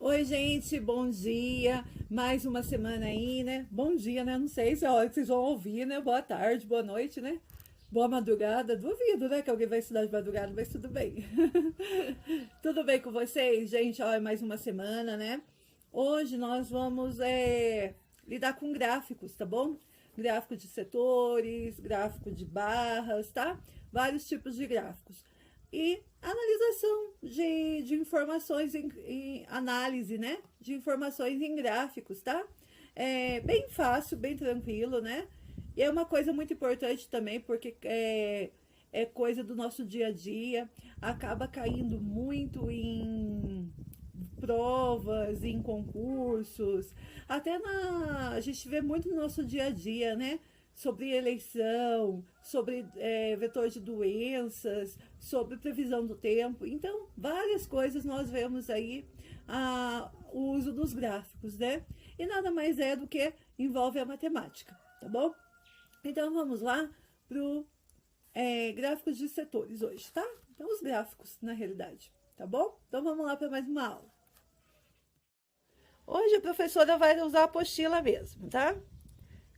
Oi, gente, bom dia. Mais uma semana aí, né? Bom dia, né? Não sei se é a hora que vocês vão ouvir, né? Boa tarde, boa noite, né? Boa madrugada. Duvido, né? Que alguém vai estudar de madrugada, mas tudo bem. Tudo bem com vocês, gente? Ó, é mais uma semana, né? Hoje nós vamos lidar com gráficos, tá bom? Gráfico de setores, gráfico de barras, tá? Vários tipos de gráficos e analisação de informações em análise, né? De informações em gráficos, tá? É bem fácil, bem tranquilo, né? E é uma coisa muito importante também, porque é coisa do nosso dia a dia, acaba caindo muito em provas, em concursos, a gente vê muito no nosso dia a dia, né? Sobre eleição, sobre vetor de doenças, sobre previsão do tempo. Então, várias coisas nós vemos aí o uso dos gráficos, né? E nada mais é do que envolve a matemática, tá bom? Então, vamos lá para o gráficos de setores hoje, tá? Então, os gráficos, na realidade, tá bom? Então, vamos lá para mais uma aula. Hoje a professora vai usar a apostila mesmo, tá?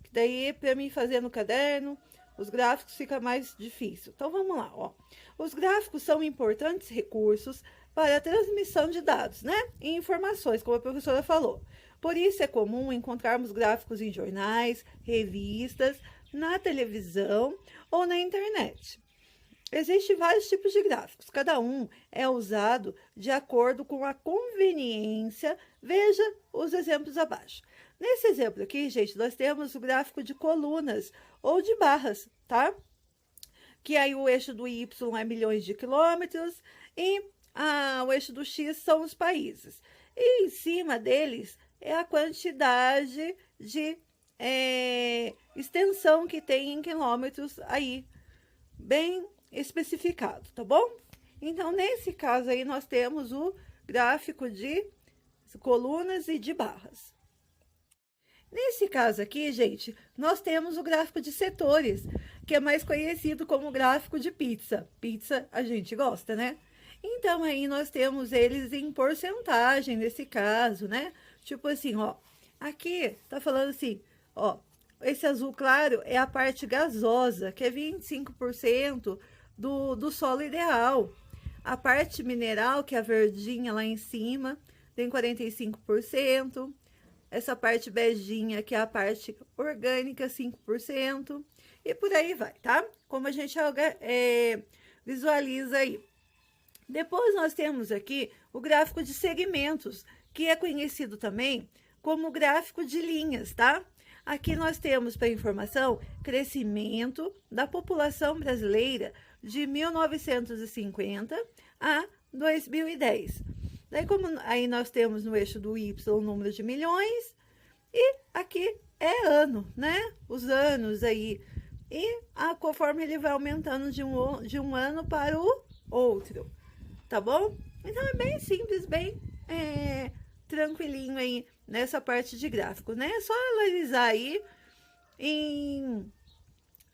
Daí, para mim fazer no caderno, os gráficos fica mais difícil. Então, vamos lá, ó. Os gráficos são importantes recursos para a transmissão de dados, né? E informações, como a professora falou. Por isso é comum encontrarmos gráficos em jornais, revistas, na televisão ou na internet. Existem vários tipos de gráficos, cada um é usado de acordo com a conveniência. Veja os exemplos abaixo. Nesse exemplo aqui, gente, nós temos o gráfico de colunas ou de barras, tá? Que aí o eixo do Y é milhões de quilômetros e o eixo do X são os países. E em cima deles é a quantidade de extensão que tem em quilômetros aí, bem especificado, tá bom? Então, nesse caso aí, nós temos o gráfico de colunas e de barras. Nesse caso aqui, gente, nós temos o gráfico de setores, que é mais conhecido como gráfico de pizza. Pizza a gente gosta, né? Então, aí nós temos eles em porcentagem, nesse caso, né? Tipo assim, ó, aqui tá falando assim, ó, esse azul claro é a parte gasosa, que é 25% do solo ideal. A parte mineral, que é a verdinha lá em cima, tem 45%. Essa parte beijinha, que é a parte orgânica, 5%. E por aí vai, tá? Como a gente visualiza aí. Depois nós temos aqui o gráfico de segmentos, que é conhecido também como gráfico de linhas, tá? Aqui nós temos para informação crescimento da população brasileira de 1950 a 2010. Daí, como aí nós temos no eixo do Y o número de milhões, e aqui é ano, né? Os anos aí. E conforme ele vai aumentando de um ano para o outro, tá bom? Então é bem simples, bem tranquilinho aí nessa parte de gráfico, né? É só analisar aí.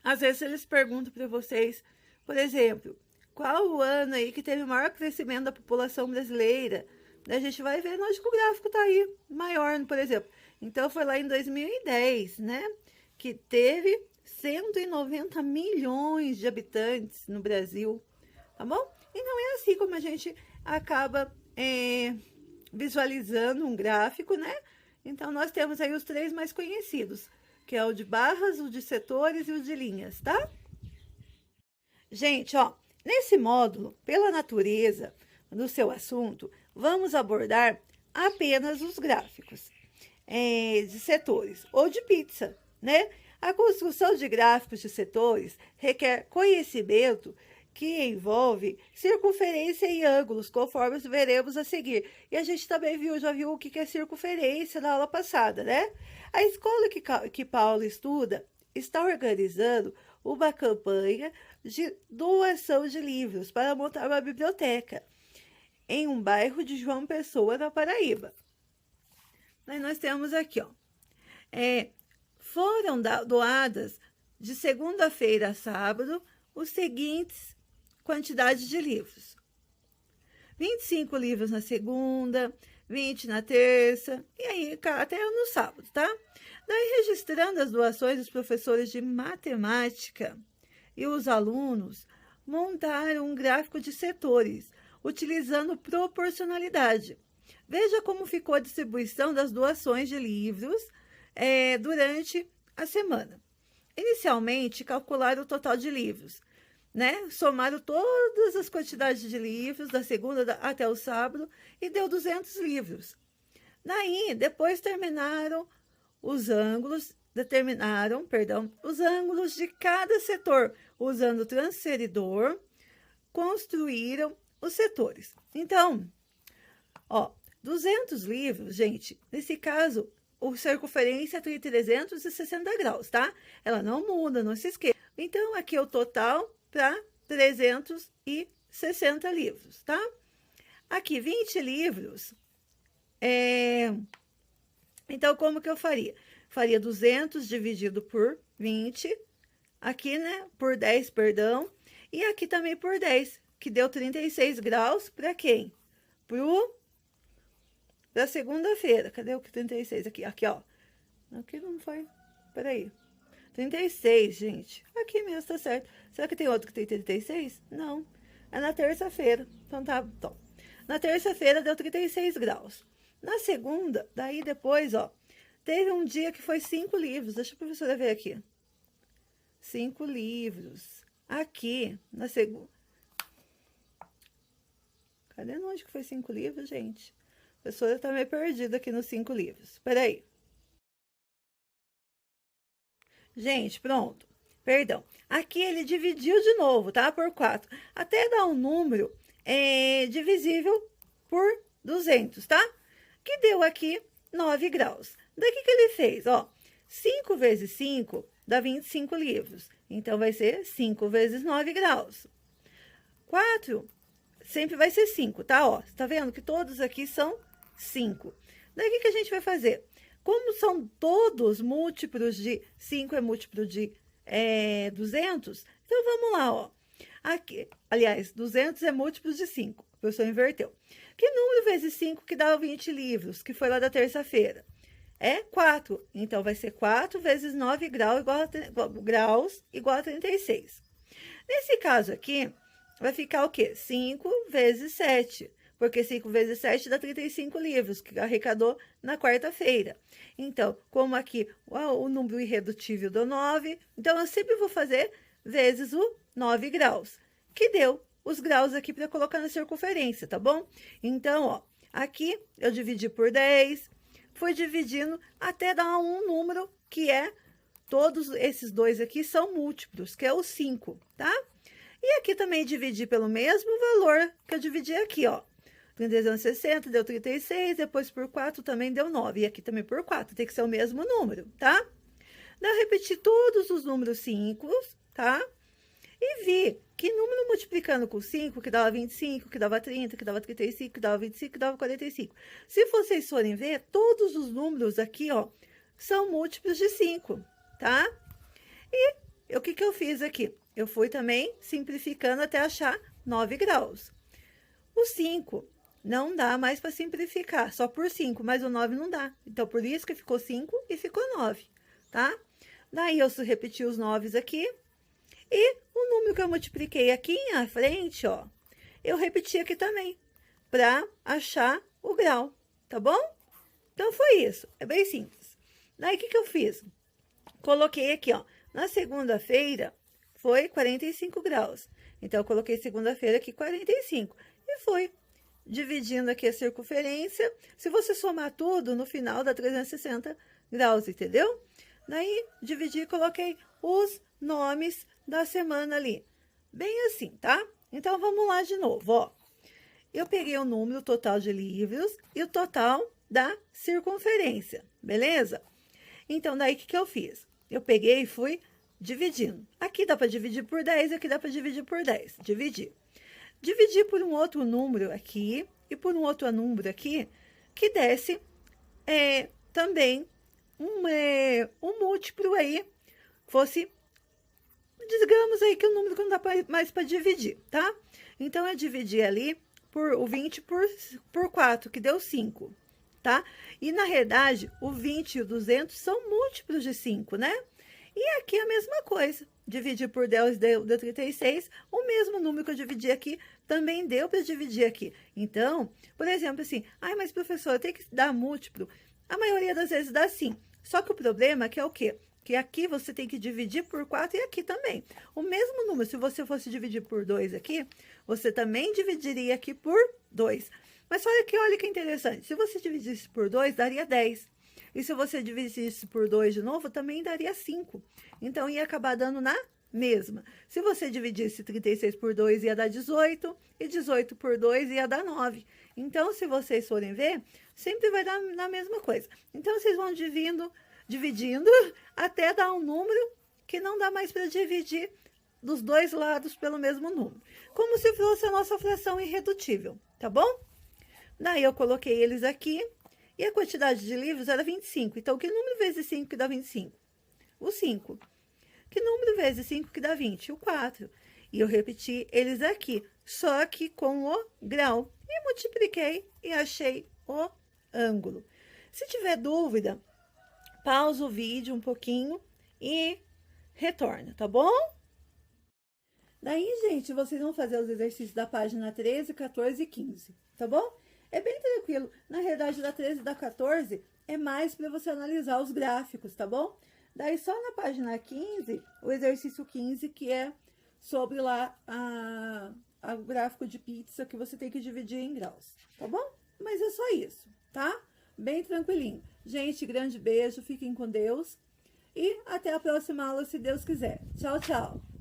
Às vezes eles perguntam para vocês, por exemplo, qual o ano aí que teve o maior crescimento da população brasileira? A gente vai ver onde que o gráfico tá aí, maior, por exemplo. Então, foi lá em 2010, né? Que teve 190 milhões de habitantes no Brasil, tá bom? Então, é assim como a gente acaba visualizando um gráfico, né? Então, nós temos aí os três mais conhecidos, que é o de barras, o de setores e o de linhas, tá? Gente, ó, nesse módulo, pela natureza do seu assunto, vamos abordar apenas os gráficos de setores ou de pizza, né? A construção de gráficos de setores requer conhecimento que envolve circunferência e ângulos, conforme veremos a seguir. E a gente também já viu o que é circunferência na aula passada, né? A escola que Paula estuda está organizando uma campanha de doação de livros para montar uma biblioteca em um bairro de João Pessoa, na Paraíba. Aí nós temos aqui, ó, foram doadas de segunda-feira a sábado os seguintes quantidades de livros: 25 livros na segunda, 20 na terça, e aí até no sábado, tá? Daí, registrando as doações, os professores de matemática e os alunos montaram um gráfico de setores, utilizando proporcionalidade. Veja como ficou a distribuição das doações de livros durante a semana. Inicialmente, calcularam o total de livros, né? Somaram todas as quantidades de livros, da segunda até o sábado, e deu 200 livros. Daí, depois determinaram os ângulos de cada setor, usando o transferidor, construíram os setores. Então, 200 livros, gente, nesse caso, a circunferência é 360 graus, tá? Ela não muda, não se esqueça. Então, aqui é o total para 360 livros, tá? Aqui, 20 livros. Então, como que eu faria? Faria 200 dividido por 20, aqui, né, por 10, perdão, e aqui também por 10, que deu 36 graus para quem? Para segunda-feira. Cadê o 36 aqui? Aqui, ó. Aqui não foi. Peraí. 36, gente. Aqui mesmo, tá certo. Será que tem outro que tem 36? Não. É na terça-feira. Então, tá. Então, na terça-feira deu 36 graus. Na segunda, daí depois, teve um dia que foi 5 livros. Deixa a professora ver aqui. 5 livros. Aqui, na segunda. Cadê onde que foi 5 livros, gente? A professora tá meio perdida aqui nos 5 livros. Peraí. Gente, pronto. Perdão. Aqui ele dividiu de novo, tá? Por 4. Até dar um número divisível por 200, tá? Que deu aqui 9 graus. Daqui que ele fez, 5 vezes 5 dá 25 livros. Então, vai ser 5 vezes 9 graus. 4 sempre vai ser 5, tá? Tá vendo que todos aqui são 5. Daí, o que a gente vai fazer? Como são todos múltiplos de 5 é múltiplo de 200, então vamos lá, Aqui, aliás, 200 é múltiplo de 5. O professor inverteu. Que número vezes 5 que dá 20 livros, que foi lá da terça-feira? É 4. Então, vai ser 4 vezes 9 graus igual a 36. Nesse caso aqui, vai ficar o quê? 5 vezes 7. Porque 5 vezes 7 dá 35 livros, que arrecadou na quarta-feira. Então, como aqui o número irredutível deu 9, então eu sempre vou fazer vezes o 9 graus, que deu os graus aqui para colocar na circunferência, tá bom? Então, aqui eu dividi por 10, fui dividindo até dar um número que todos esses dois aqui são múltiplos, que é o 5, tá? E aqui também dividi pelo mesmo valor que eu dividi aqui, 360 deu 36, depois por 4 também deu 9. E aqui também por 4, tem que ser o mesmo número, tá? Daí eu repeti todos os números 5, tá? E vi que número multiplicando com 5, que dava 25, que dava 30, que dava 35, que dava 25, que dava 45. Se vocês forem ver, todos os números aqui, são múltiplos de 5, tá? E o que eu fiz aqui? Eu fui também simplificando até achar 9 graus. O 5 não dá mais para simplificar, só por 5, mas o 9 não dá. Então, por isso que ficou 5 e ficou 9, tá? Daí, eu repeti os 9 aqui. E o número que eu multipliquei aqui à frente, eu repeti aqui também, para achar o grau, tá bom? Então, foi isso. É bem simples. Daí, o que eu fiz? Coloquei aqui, na segunda-feira, foi 45 graus. Então, eu coloquei segunda-feira aqui 45. E foi dividindo aqui a circunferência. Se você somar tudo, no final dá 360 graus, entendeu? Daí, dividi e coloquei os nomes da semana ali. Bem assim, tá? Então, vamos lá de novo, Eu peguei o número total de livros e o total da circunferência, beleza? Então, daí, o que eu fiz? Eu peguei e fui dividindo. Aqui dá para dividir por 10, aqui dá para dividir por 10. Dividi por um outro número aqui e por um outro número aqui, que desse também um múltiplo aí, fosse, digamos aí que o número que não dá mais para dividir, tá? Então, eu dividi ali o 20 por 4, que deu 5, tá? E, na realidade, o 20 e o 200 são múltiplos de 5, né? E aqui a mesma coisa. Dividir por 10 deu 36. O mesmo número que eu dividi aqui também deu para dividir aqui. Então, por exemplo, assim, ai, mas professor, tem que dar múltiplo. A maioria das vezes dá sim. Só que o problema é que é o quê? Que aqui você tem que dividir por 4 e aqui também. O mesmo número, se você fosse dividir por 2 aqui, você também dividiria aqui por 2. Mas olha que interessante. Se você dividisse por 2, daria 10. E se você dividisse por 2 de novo, também daria 5. Então, ia acabar dando na mesma. Se você dividisse 36 por 2, ia dar 18. E 18 por 2 ia dar 9. Então, se vocês forem ver, sempre vai dar na mesma coisa. Então, vocês vão dividindo até dar um número que não dá mais para dividir dos dois lados pelo mesmo número. Como se fosse a nossa fração irredutível, tá bom? Daí, eu coloquei eles aqui. E a quantidade de livros era 25. Então, que número vezes 5 que dá 25? O 5. Que número vezes 5 que dá 20? O 4. E eu repeti eles aqui, só que com o grau. E multipliquei e achei o ângulo. Se tiver dúvida, pausa o vídeo um pouquinho e retorna, tá bom? Daí, gente, vocês vão fazer os exercícios da página 13, 14 e 15, tá bom? É bem tranquilo. Na realidade, da 13 e da 14 é mais para você analisar os gráficos, tá bom? Daí, só na página 15, o exercício 15, que é sobre lá o gráfico de pizza que você tem que dividir em graus, tá bom? Mas é só isso, tá? Bem tranquilinho. Gente, grande beijo, fiquem com Deus e até a próxima aula, se Deus quiser. Tchau, tchau!